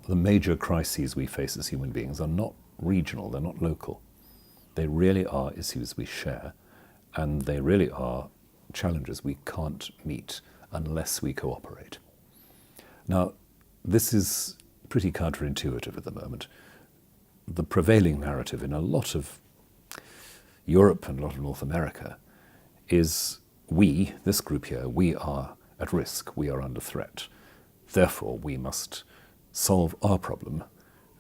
the major crises we face as human beings are not regional, they're not local. They really are issues we share, and they really are challenges we can't meet unless we cooperate. Now, this is pretty counterintuitive at the moment. The prevailing narrative in a lot of Europe and a lot of North America is we, this group here, we are at risk, we are under threat. Therefore, we must solve our problem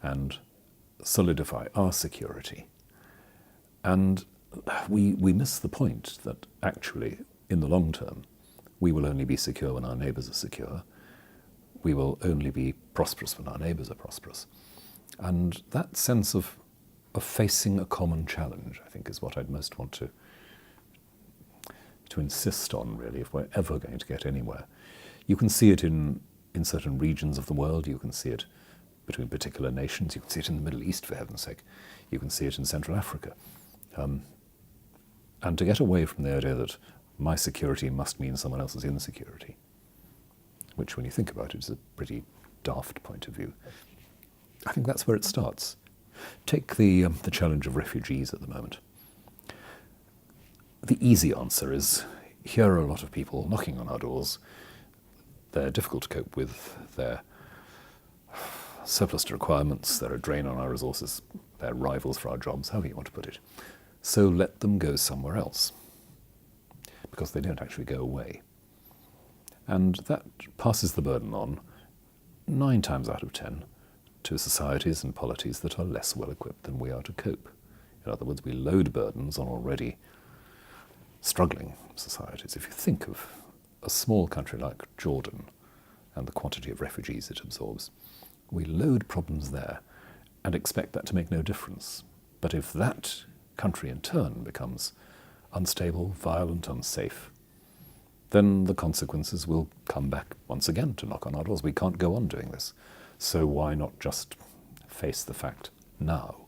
and solidify our security. And we miss the point that actually, in the long term, we will only be secure when our neighbours are secure. We will only be prosperous when our neighbours are prosperous. And that sense of facing a common challenge, I think, is what I'd most want to insist on, really, if we're ever going to get anywhere. You can see it in certain regions of the world. You can see it between particular nations. You can see it in the Middle East, for heaven's sake. You can see it in Central Africa. And to get away from the idea that my security must mean someone else's insecurity, which, when you think about it, is a pretty daft point of view, I think that's where it starts. Take the challenge of refugees at the moment. The easy answer is, here are a lot of people knocking on our doors. They're difficult to cope with. They're surplus to requirements. They're a drain on our resources. They're rivals for our jobs, however you want to put it. So let them go somewhere else, because they don't actually go away. And that passes the burden on, 9 times out of 10, to societies and polities that are less well equipped than we are to cope. In other words, we load burdens on already struggling societies. If you think of a small country like Jordan and the quantity of refugees it absorbs, we load problems there and expect that to make no difference. But if that country in turn becomes unstable, violent, unsafe, then the consequences will come back once again to knock on our doors. We can't go on doing this. So why not just face the fact now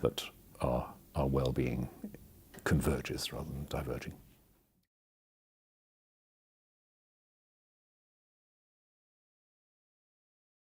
that our well-being converges rather than diverging?